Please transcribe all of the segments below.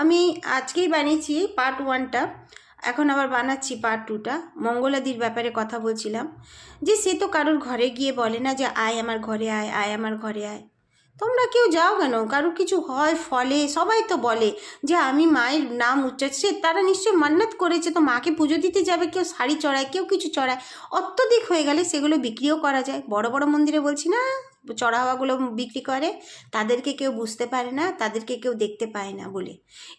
আমি আজকেই বানিয়েছি পার্ট 1টা, এখন আবার বানাচ্ছি পার্ট 2টা। মঙ্গলাদির ব্যাপারে কথা বলছিলাম যে সে তো কারোর ঘরে গিয়ে বলে না যে আয় আমার ঘরে আয়, আয় আমার ঘরে আয়। তোমরা কেউ যাও কেন? কারোর কিছু হয় ফলে সবাই তো বলে যে আমি মায়ের নাম উচ্চারছে, তারা নিশ্চয়ই মান্নাত করেছে, তো মাকে পুজো দিতে যাবে। কেউ শাড়ি চড়ায়, কেউ কিছু চড়ায়। অত্যধিক হয়ে গেলে সেগুলো বিক্রিও করা যায়। বড় বড় মন্দিরে বলছি না, চড়া হওয়াগুলো বিক্রি করে, তাদেরকে কেউ বুঝতে পারে না, তাদেরকে কেউ দেখতে পায় না বলে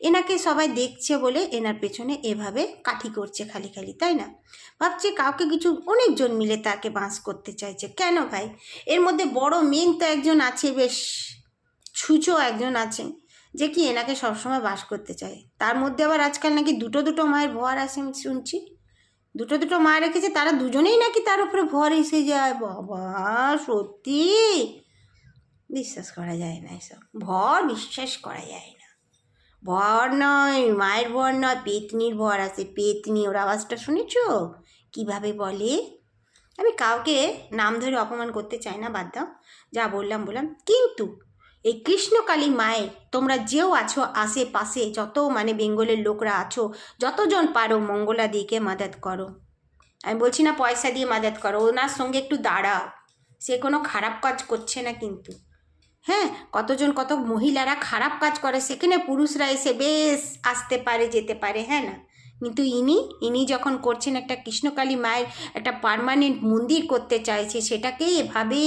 এনাকে সবাই দেখছে বলে এনার পেছনে এভাবে কাঠি করছে খালি খালি, তাই না? ভাবছে কাউকে কিছু, অনেকজন মিলে তাকে বাঁশ করতে চাইছে। কেন ভাই? এর মধ্যে বড় মেন তো একজন আছে, বেশ ছুঁচো একজন আছে, যে কি এনাকে সবসময় বাস করতে চায়। তার মধ্যে আবার আজকাল নাকি দুটো দুটো মায়ের ভর আসে, আমি শুনছি। দুটো দুটো মা রেখেছে, তারা দুজনেই নাকি তার উপরে ভর এসে যায়। বাবা, সত্যি বিশ্বাস করা যায় না এসব। ভর বিশ্বাস করা যায় না। ভর নয়, মায়ের ভর নয়, পেতনির ভর আছে। পেতনি, ওর আওয়াজটা শুনেছ কীভাবে বলে? আমি কাউকে নাম ধরে অপমান করতে চাই না, বাদ দাও, যা বললাম বললাম। কিন্তু এই কৃষ্ণকালী মায়ের তোমরা যেও আছো আশেপাশে, যত মানে বেঙ্গলের লোকরা আছো, যতজন পারো মঙ্গলাদিকে মাদাত করো। আমি বলছি না পয়সা দিয়ে মাদাত করো, ওনার সঙ্গে একটু দাঁড়াও। সে কোনো খারাপ কাজ করছে না কিন্তু। হ্যাঁ, কতজন কত মহিলারা খারাপ কাজ করে, সেখানে পুরুষরা এসে বেশ আসতে পারে, যেতে পারে, হ্যাঁ না? কিন্তু ইনি যখন করছেন একটা কৃষ্ণকালী মায়ের একটা পার্মানেন্ট মন্দির করতে চাইছে, সেটাকেই এভাবে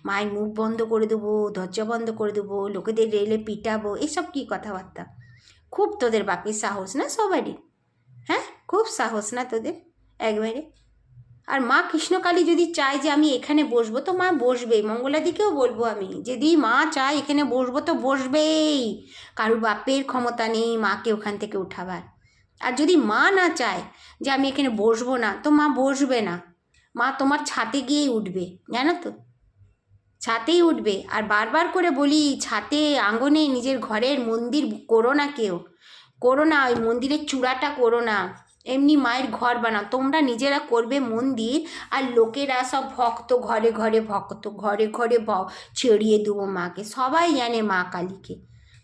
মায়ের মুখ বন্ধ করে দেবো, দরজা বন্ধ করে দেবো, লোকেদের রেলে পিটাবো, এসব কী কথাবার্তা? খুব তোদের বাপের সাহস না সবারই? হ্যাঁ, খুব সাহস না তোদের একবারে? আর মা কৃষ্ণকালী যদি চায় যে আমি এখানে বসবো, তো মা বসবেই। মঙ্গলাদিকেও বলবো আমি, যদি মা চায় এখানে বসবো তো বসবেই। কারুর বাপের ক্ষমতা নেই মাকে ওখান থেকে উঠাবার। আর যদি মা না চায় যে আমি এখানে বসবো না, তো মা বসবে না। মা তোমার ছাতে গিয়েই উঠবে, জানো তো? ছাতেই উঠবে। আর বারবার করে বলি, ছাতে আঙ্গনে নিজের ঘরের মন্দির করো না, কেউ করো না, ওই মন্দিরের চূড়াটা করো না। এমনি মায়ের ঘর বানাও, তোমরা নিজেরা করবে মন্দির, আর লোকেরা সব ভক্ত, ঘরে ঘরে ভক্ত, ঘরে ঘরে ছড়িয়ে দেবো মাকে। সবাই জানে মা কালীকে।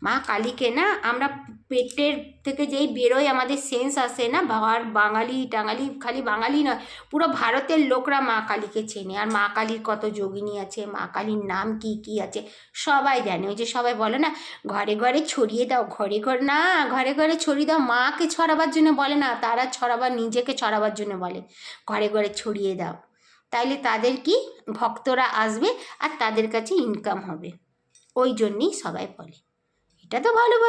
মা কালীকে না আমরা পেটের থেকে যেই বেরোয় আমাদের সেন্স আসে না, আর বাঙালি টাঙালি, খালি বাঙালি নয়, পুরো ভারতের লোকরা মা কালীকে চেনে। আর মা কালীর কত যোগিনী আছে, মা কালীর নাম কি কি আছে সবাই জানে। ওই যে সবাই বলে না ঘরে ঘরে ছড়িয়ে দাও, ঘরে ঘরে না, ঘরে ঘরে ছড়িয়ে দাও। মাকে ছড়াবার জন্য বলে না, তারা ছড়াবার, নিজেকে ছড়াবার জন্য বলে ঘরে ঘরে ছড়িয়ে দাও। তাইলে তাদের কি, ভক্তরা আসবে আর তাদের কাছে ইনকাম হবে। ওই জন্যই সবাই বলে। এটা তো ভালোভাবে